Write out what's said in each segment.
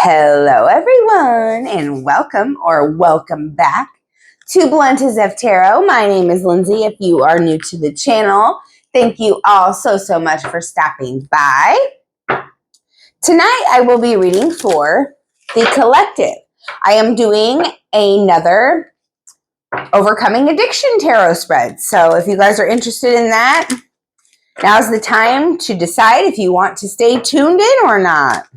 Hello everyone and welcome back to Blunt as F Tarot. My name is Lindsay. If you are new to the channel, thank you all so much for stopping by. Tonight I will be reading for the collective. I am doing another Overcoming Addiction Tarot spread. So if you guys are interested in that, now's the time to decide if you want to stay tuned in or not.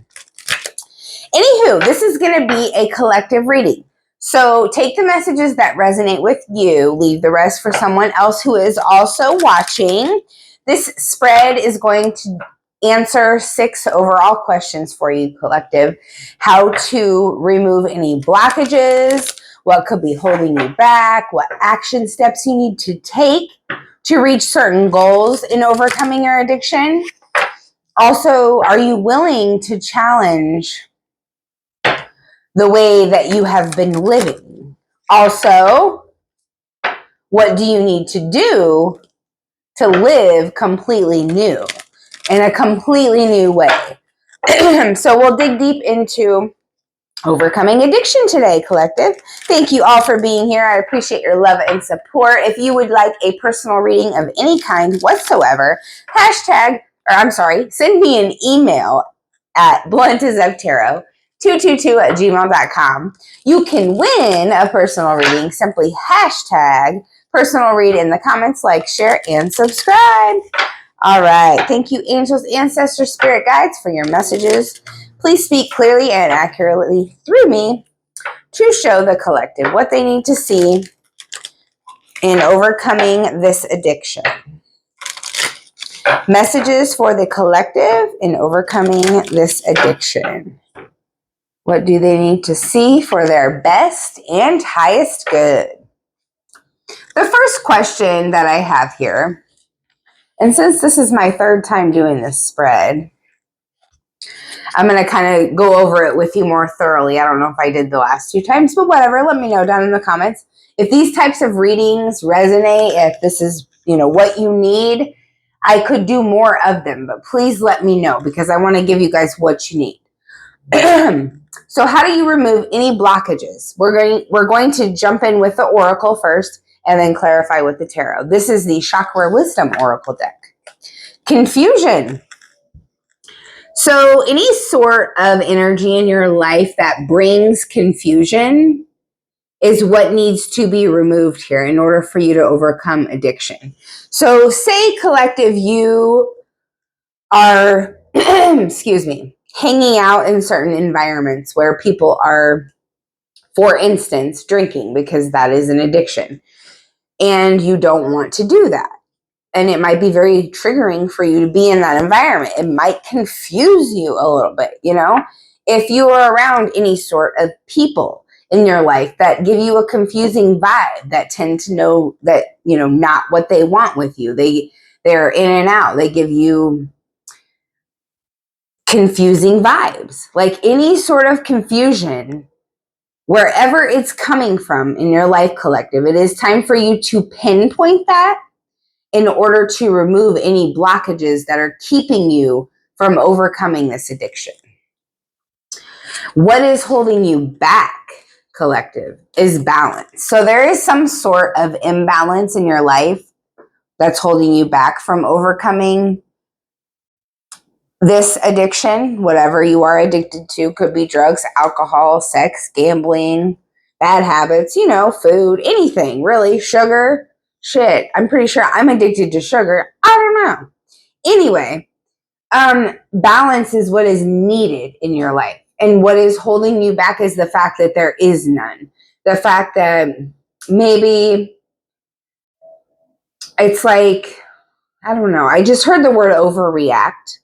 Anywho, this is going to be a collective reading. So take the messages that resonate with you, leave the rest for someone else who is also watching. This spread is going to answer 6 overall questions for you, collective. How to remove any blockages, what could be holding you back, what action steps you need to take to reach certain goals in overcoming your addiction. Also, are you willing to challenge the way that you have been living? Also, what do you need to do to live completely new, in a completely new way? So we'll dig deep into overcoming addiction today, collective. Thank you all for being here. I appreciate your love and support. If you would like a personal reading of any kind whatsoever, send me an email at bluntasoftarot222@gmail.com. You can win a personal reading. Simply hashtag personal read in the comments, like, share, and subscribe. All right. Thank you, angels, ancestors, spirit guides, for your messages. Please speak clearly and accurately through me to show the collective what they need to see in overcoming this addiction. Messages for the collective in overcoming this addiction. What do they need to see for their best and highest good? The first question that I have here, and since this is my third time doing this spread, I'm going to kind of go over it with you more thoroughly. I don't know if I did the last 2 times, but whatever. Let me know down in the comments. If these types of readings resonate, if this is, what you need, I could do more of them, but please let me know because I want to give you guys what you need. So how do you remove any blockages? We're going to jump in with the Oracle first and then clarify with the Tarot. This is the Chakra Wisdom Oracle deck. Confusion. So any sort of energy in your life that brings confusion is what needs to be removed here in order for you to overcome addiction. So say, collective, you are, hanging out in certain environments where people are, for instance, drinking, because that is an addiction, and you don't want to do that. And it might be very triggering for you to be in that environment. It might confuse you a little bit, If you are around any sort of people in your life that give you a confusing vibe, that tend to know that, not what they want with you. They're in and out. They give you confusing vibes. Like any sort of confusion, wherever it's coming from in your life, collective, it is time for you to pinpoint that in order to remove any blockages that are keeping you from overcoming this addiction. What is holding you back, collective, is balance. So there is some sort of imbalance in your life that's holding you back from overcoming this addiction. Whatever you are addicted to, could be drugs, alcohol, sex, gambling, bad habits, food, anything really, sugar. Shit, I'm pretty sure I'm addicted to sugar. I don't know. Anyway, balance is what is needed in your life. And what is holding you back is the fact that there is none. The fact that maybe it's like, I don't know. I just heard the word overreact.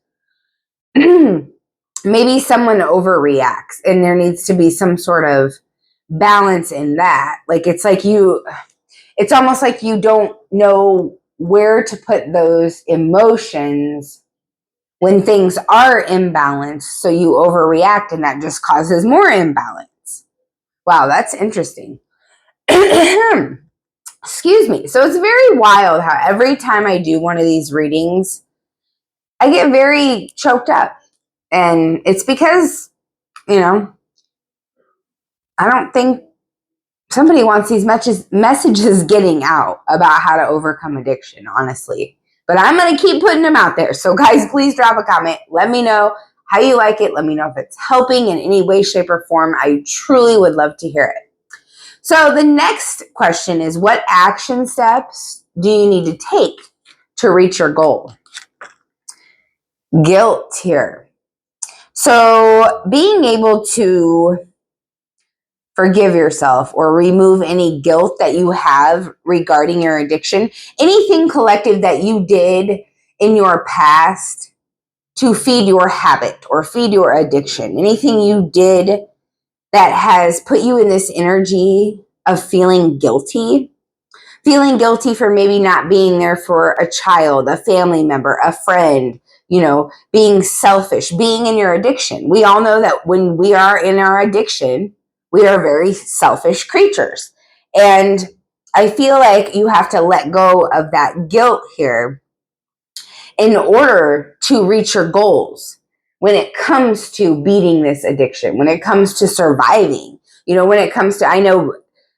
Maybe someone overreacts and there needs to be some sort of balance in that. Like it's almost like you don't know where to put those emotions when things are imbalanced, so you overreact and that just causes more imbalance. Wow, that's interesting. Excuse me. So it's very wild how every time I do one of these readings, I get very choked up. And it's because you know, I don't think somebody wants these messages getting out about how to overcome addiction, honestly. But I'm going to keep putting them out there. So guys, please drop a comment. Let me know how you like it. Let me know if it's helping in any way, shape, or form. I truly would love to hear it. So the next question is, what action steps do you need to take to reach your goal? Guilt here. So being able to forgive yourself or remove any guilt that you have regarding your addiction, anything collective that you did in your past to feed your habit or feed your addiction, anything you did that has put you in this energy of feeling guilty for maybe not being there for a child, a family member, a friend, being selfish, being in your addiction. We all know that when we are in our addiction, we are very selfish creatures. And I feel like you have to let go of that guilt here in order to reach your goals when it comes to beating this addiction, when it comes to surviving, when it comes to, I know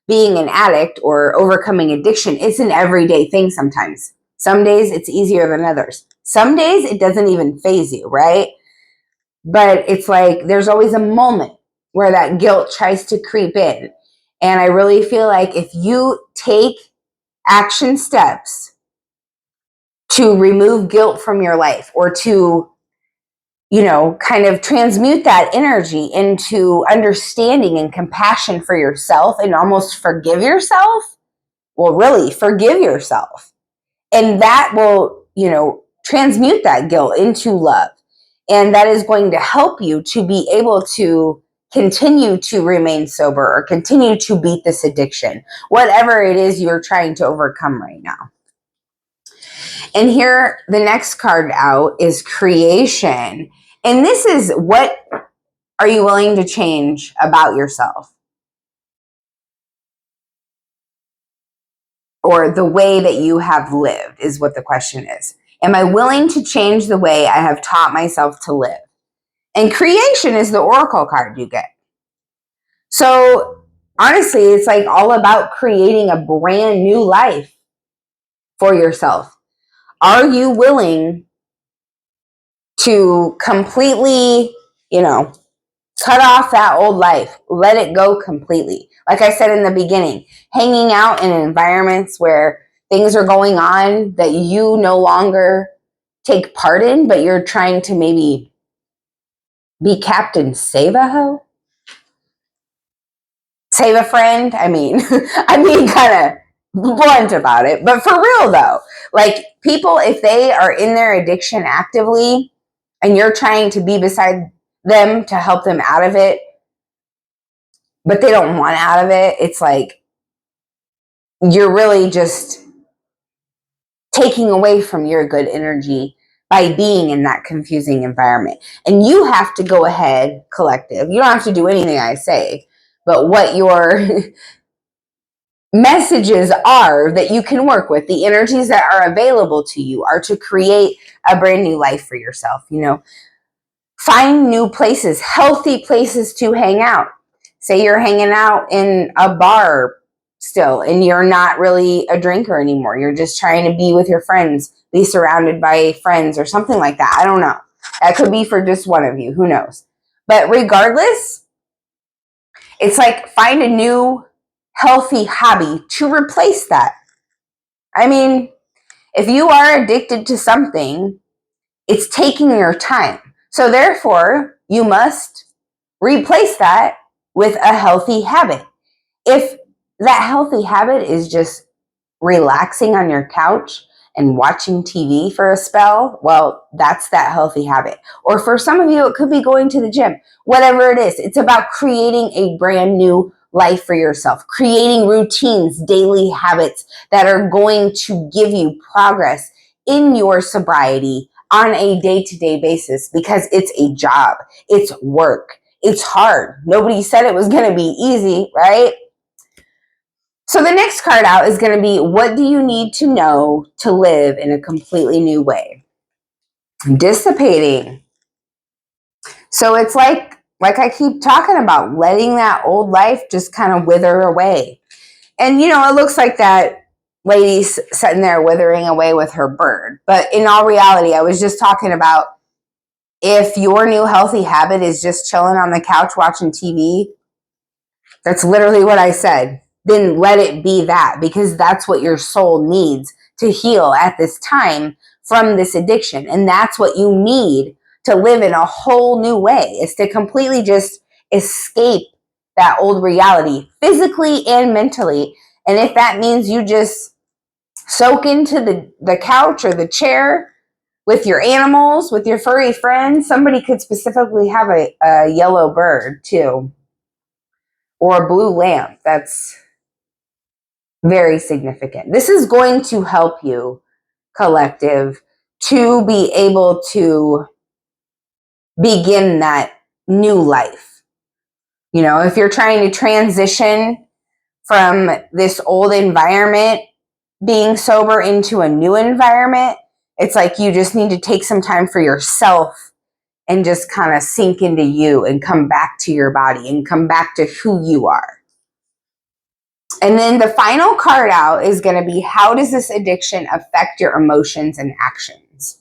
being an addict or overcoming addiction, it's an everyday thing sometimes. Some days it's easier than others. Some days it doesn't even faze you, right? But it's like there's always a moment where that guilt tries to creep in. And I really feel like if you take action steps to remove guilt from your life or to, kind of transmute that energy into understanding and compassion for yourself and almost forgive yourself, well, really forgive yourself. And that will, transmute that guilt into love. And that is going to help you to be able to continue to remain sober or continue to beat this addiction, whatever it is you're trying to overcome right now. And here, the next card out is creation. And this is, what are you willing to change about yourself? Or the way that you have lived is what the question is. Am I willing to change the way I have taught myself to live? And creation is the oracle card you get. So honestly, it's like all about creating a brand new life for yourself. Are you willing to completely, cut off that old life, let it go completely? Like I said in the beginning, hanging out in environments where things are going on that you no longer take part in, but you're trying to maybe be Captain Save-A-Ho? Save a friend? I mean kind of blunt about it, but for real though, like people, if they are in their addiction actively and you're trying to be beside them to help them out of it, but they don't want out of it, it's like you're really just taking away from your good energy by being in that confusing environment. And you have to go ahead, collective. You don't have to do anything I say, but what your messages are that you can work with, the energies that are available to you are to create a brand new life for yourself. Find new places, healthy places to hang out. Say you're hanging out in a bar still and you're not really a drinker anymore. You're just trying to be with your friends, be surrounded by friends or something like that. I don't know. That could be for just one of you. Who knows? But regardless, it's like find a new healthy hobby to replace that. I mean, if you are addicted to something, it's taking your time. So therefore, you must replace that with a healthy habit. If that healthy habit is just relaxing on your couch and watching TV for a spell, well, that's that healthy habit. Or for some of you, it could be going to the gym. Whatever it is, it's about creating a brand new life for yourself, creating routines, daily habits that are going to give you progress in your sobriety on a day-to-day basis, because it's a job, it's work, it's hard. Nobody said it was going to be easy, right? So the next card out is going to be, what do you need to know to live in a completely new way? Dissipating. So it's like like I keep talking about, letting that old life just kind of wither away. And, it looks like that lady's sitting there withering away with her bird. But in all reality, I was just talking about, if your new healthy habit is just chilling on the couch watching TV, that's literally what I said. Then let it be that, because that's what your soul needs to heal at this time from this addiction. And that's what you need to live in a whole new way, is to completely just escape that old reality, physically and mentally. And if that means you just soak into the couch or the chair with your animals, with your furry friends, somebody could specifically have a yellow bird too, or a blue lamp. That's very significant. This is going to help you, collective, to be able to begin that new life. If you're trying to transition from this old environment, being sober, into a new environment, it's like you just need to take some time for yourself and just kind of sink into you and come back to your body and come back to who you are. And then the final card out is going to be, how does this addiction affect your emotions and actions?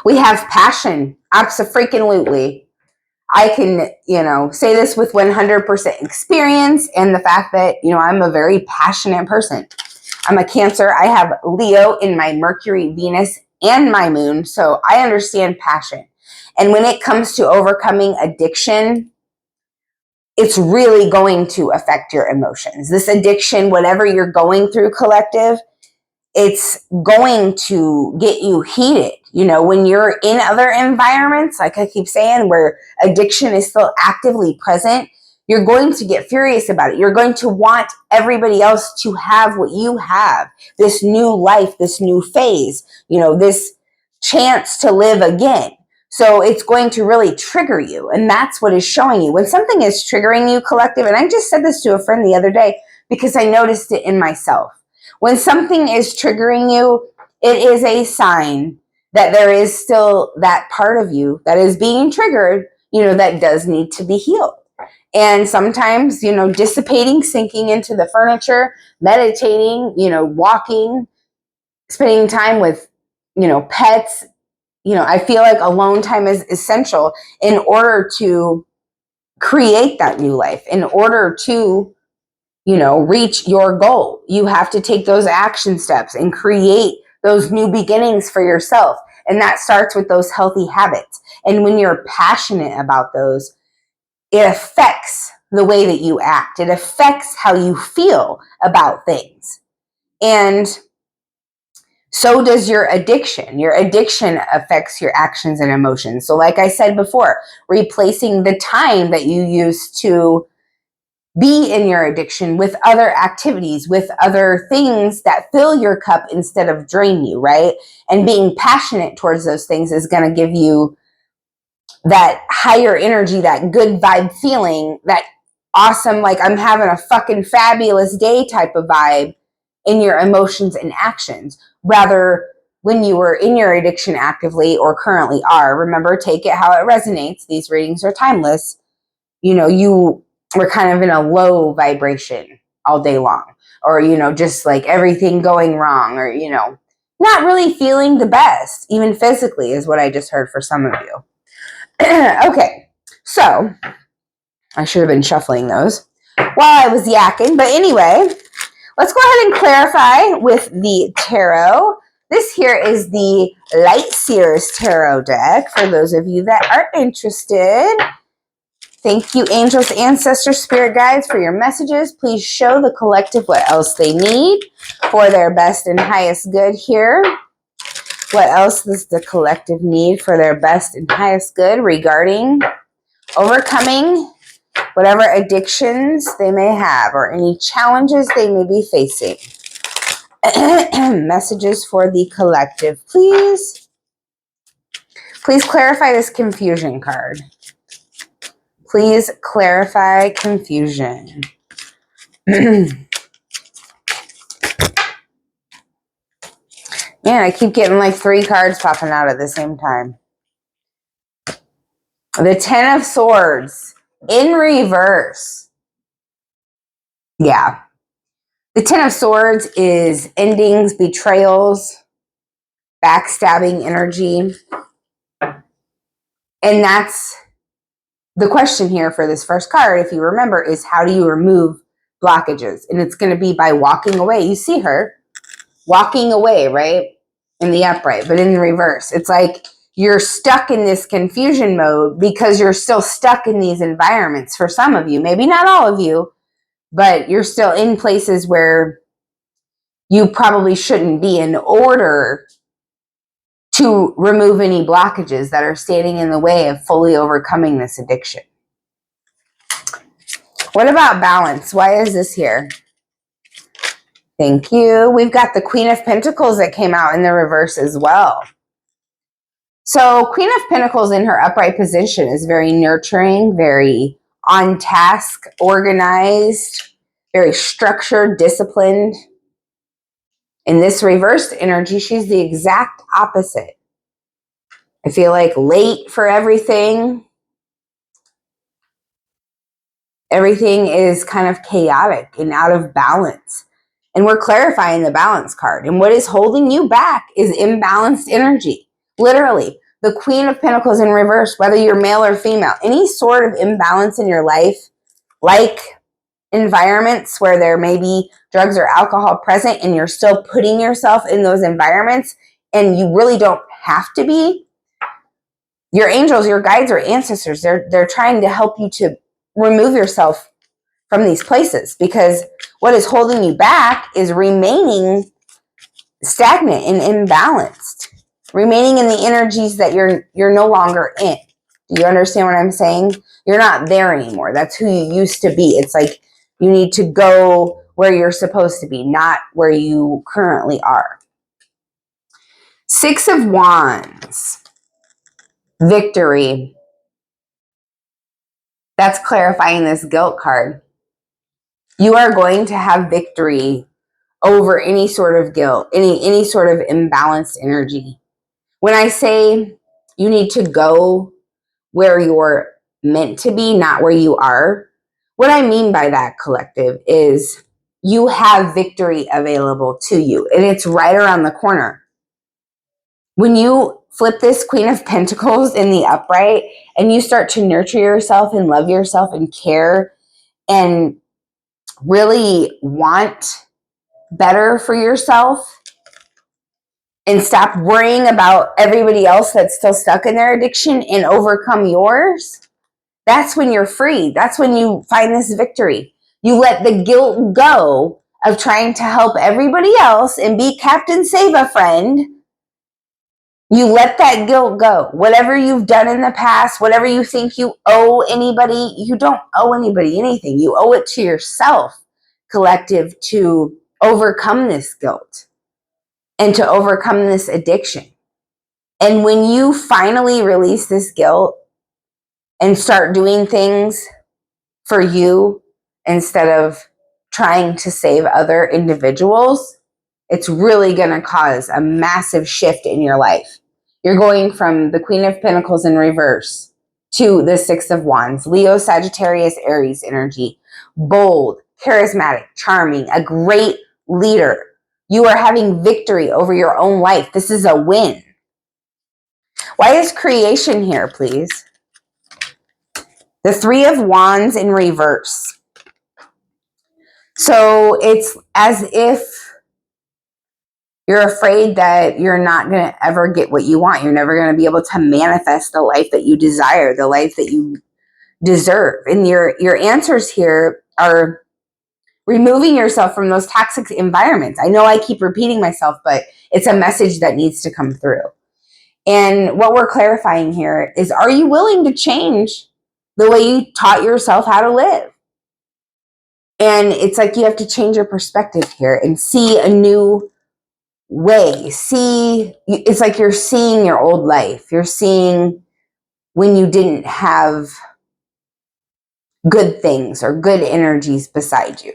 We have passion. Abso-freaking-lutely. I can, say this with 100% experience, and the fact that, I'm a very passionate person. I'm a Cancer. I have Leo in my Mercury, Venus, and my moon, so I understand passion. And when it comes to overcoming addiction, it's really going to affect your emotions. This addiction, whatever you're going through, collective, it's going to get you heated. When you're in other environments, like I keep saying, where addiction is still actively present, you're going to get furious about it. You're going to want everybody else to have what you have, this new life, this new phase, this chance to live again. So it's going to really trigger you. And that's what is showing you. When something is triggering you, collective, and I just said this to a friend the other day because I noticed it in myself. When something is triggering you, it is a sign that there is still that part of you that is being triggered, that does need to be healed. And sometimes, dissipating, sinking into the furniture, meditating, walking, spending time with, pets, I feel like alone time is essential in order to create that new life, in order to, reach your goal. You have to take those action steps and create those new beginnings for yourself. And that starts with those healthy habits. And when you're passionate about those, it affects the way that you act. It affects how you feel about things. And so does your addiction. Your addiction affects your actions and emotions. So like I said before, replacing the time that you used to be in your addiction with other activities, with other things that fill your cup instead of drain you, right? And being passionate towards those things is going to give you that higher energy, that good vibe feeling, that awesome, like I'm having a fucking fabulous day type of vibe in your emotions and actions. Rather, when you were in your addiction actively or currently are, remember, take it how it resonates. These readings are timeless. You were kind of in a low vibration all day long, or, just like everything going wrong, or, not really feeling the best, even physically, is what I just heard for some of you. Okay, so I should have been shuffling those while I was yakking, but anyway, let's go ahead and clarify with the tarot. This here is the Light Seers Tarot deck for those of you that are interested. Thank you, angels, ancestors, spirit guides, for your messages. Please show the collective what else they need for their best and highest good here. What else does the collective need for their best and highest good regarding overcoming whatever addictions they may have or any challenges they may be facing? Messages for the collective, please. Please clarify this confusion card. Please clarify confusion. Man, I keep getting like 3 cards popping out at the same time. The Ten of Swords in reverse. Yeah. The Ten of Swords is endings, betrayals, backstabbing energy. And that's the question here for this first card, if you remember, is how do you remove blockages? And it's going to be by walking away. You see her walking away, right? In the upright, but in the reverse. It's like you're stuck in this confusion mode because you're still stuck in these environments for some of you. Maybe not all of you, but you're still in places where you probably shouldn't be, in order to remove any blockages that are standing in the way of fully overcoming this addiction. What about balance? Why is this here? Thank you. We've got the Queen of Pentacles that came out in the reverse as well. So Queen of Pentacles in her upright position is very nurturing, very on task, organized, very structured, disciplined. In this reversed energy, she's the exact opposite. I feel like late for everything. Everything is kind of chaotic and out of balance. And we're clarifying the balance card. And what is holding you back is imbalanced energy. Literally, the Queen of Pentacles in reverse, whether you're male or female, any sort of imbalance in your life, like environments where there may be drugs or alcohol present and you're still putting yourself in those environments and you really don't have to be, your angels, your guides, or ancestors, they're trying to help you to remove yourself from these places, because what is holding you back is remaining stagnant and imbalanced, remaining in the energies that you're no longer in. Do you understand what I'm saying? You're not there anymore. That's who you used to be. It's like you need to go where you're supposed to be, not where you currently are. Six of Wands, victory. That's clarifying this guilt card. You are going to have victory over any sort of guilt, any sort of imbalanced energy. When I say you need to go where you're meant to be, not where you are, what I mean by that, collective, is you have victory available to you, and it's right around the corner. When you flip this Queen of Pentacles in the upright and you start to nurture yourself and love yourself and care and really want better for yourself and stop worrying about everybody else that's still stuck in their addiction and overcome yours, that's when you're free. That's when you find this victory. You let the guilt go of trying to help everybody else and be Captain Save-A-Friend. You let that guilt go. Whatever you've done in the past, whatever you think you owe anybody, you don't owe anybody anything. You owe it to yourself, collective, to overcome this guilt and to overcome this addiction. And when you finally release this guilt and start doing things for you instead of trying to save other individuals, it's really going to cause a massive shift in your life. You're going from the Queen of Pentacles in reverse to the Six of Wands, Leo, Sagittarius, Aries energy, bold, charismatic, charming, a great leader. You are having victory over your own life. This is a win. Why is creation here, please? The Three of Wands in reverse. So it's as if you're afraid that you're not going to ever get what you want. You're never going to be able to manifest the life that you desire, the life that you deserve. And your answers here are removing yourself from those toxic environments. I know I keep repeating myself, but it's a message that needs to come through. And what we're clarifying here is, are you willing to change the way you taught yourself how to live? And it's like you have to change your perspective here and see a new way. It's like you're seeing your old life. You're seeing when you didn't have good things or good energies beside you.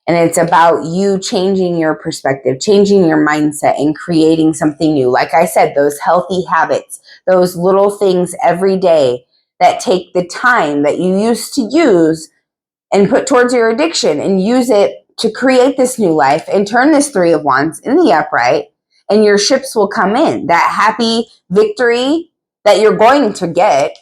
And it's about you changing your perspective, changing your mindset, and creating something new. Like I said, those healthy habits, those little things every day that take the time that you used to use and put towards your addiction and use it to create this new life and turn this Three of Wands in the upright, and your ships will come in. That happy victory that you're going to get,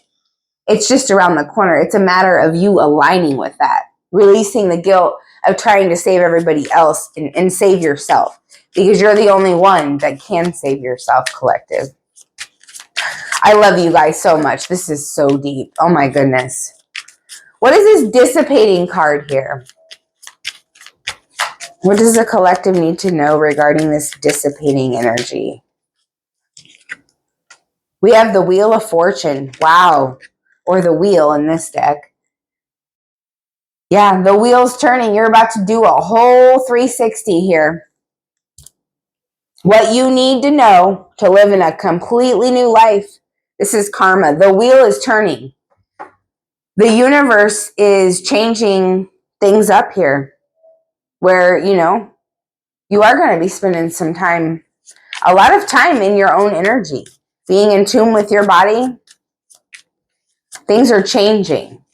it's just around the corner. It's a matter of you aligning with that, releasing the guilt of trying to save everybody else and save yourself, because you're the only one that can save yourself, collective. I love you guys so much. This is so deep. Oh my goodness. What is this dissipating card here? What does the collective need to know regarding this dissipating energy? We have the Wheel of Fortune. Wow. Or the wheel in this deck. Yeah, the wheel's turning. You're about to do a whole 360 here. What you need to know to live in a completely new life. This is karma. The wheel is turning. The universe is changing things up here where, you know, you are going to be spending some time, a lot of time in your own energy, being in tune with your body. Things are changing.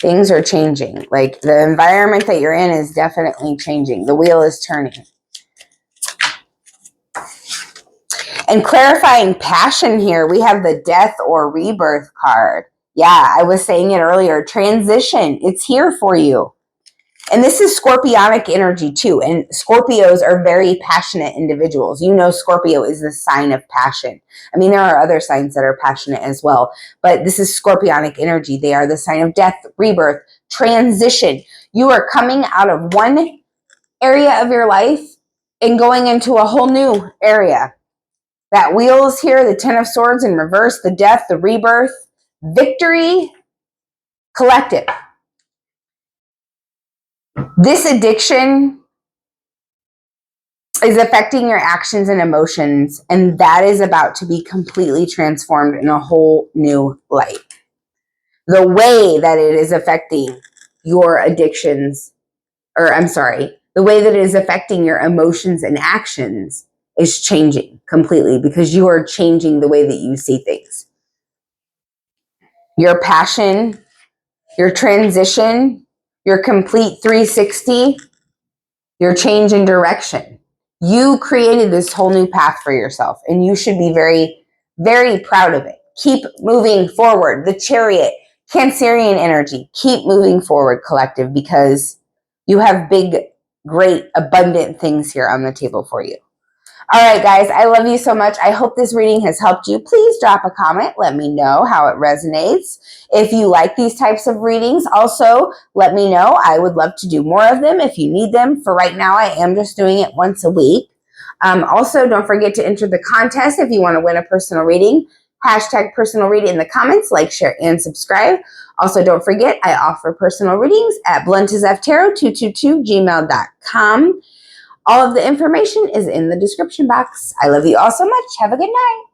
Things are changing. Like the environment that you're in is definitely changing. The wheel is turning. And clarifying passion here, we have the Death or Rebirth card. Yeah, I was saying it earlier. Transition. It's here for you. And this is Scorpionic energy too. And Scorpios are very passionate individuals. You know, Scorpio is the sign of passion. I mean, there are other signs that are passionate as well, but this is Scorpionic energy. They are the sign of death, rebirth, transition. You are coming out of one area of your life and going into a whole new area. That wheel is here, the Ten of Swords in reverse, the death, the rebirth, victory, collective. This addiction is affecting your actions and emotions, and that is about to be completely transformed in a whole new light. The way that it is affecting your addictions, the way that it is affecting your emotions and actions is changing completely, because you are changing the way that you see things. Your passion, your transition, your complete 360, your change in direction. You created this whole new path for yourself, and you should be very, very proud of it. Keep moving forward. The Chariot, Cancerian energy. Keep moving forward, collective, because you have big, great, abundant things here on the table for you. All right, guys, I love you so much. I hope this reading has helped you. Please drop a comment. Let me know how it resonates. If you like these types of readings, also let me know. I would love to do more of them if you need them. For right now, I am just doing it once a week. Also, don't forget to enter the contest if you want to win a personal reading. Hashtag personal reading in the comments. Like, share, and subscribe. Also, don't forget, I offer personal readings at bluntazftarot222gmail.com. All of the information is in the description box. I love you all so much. Have a good night.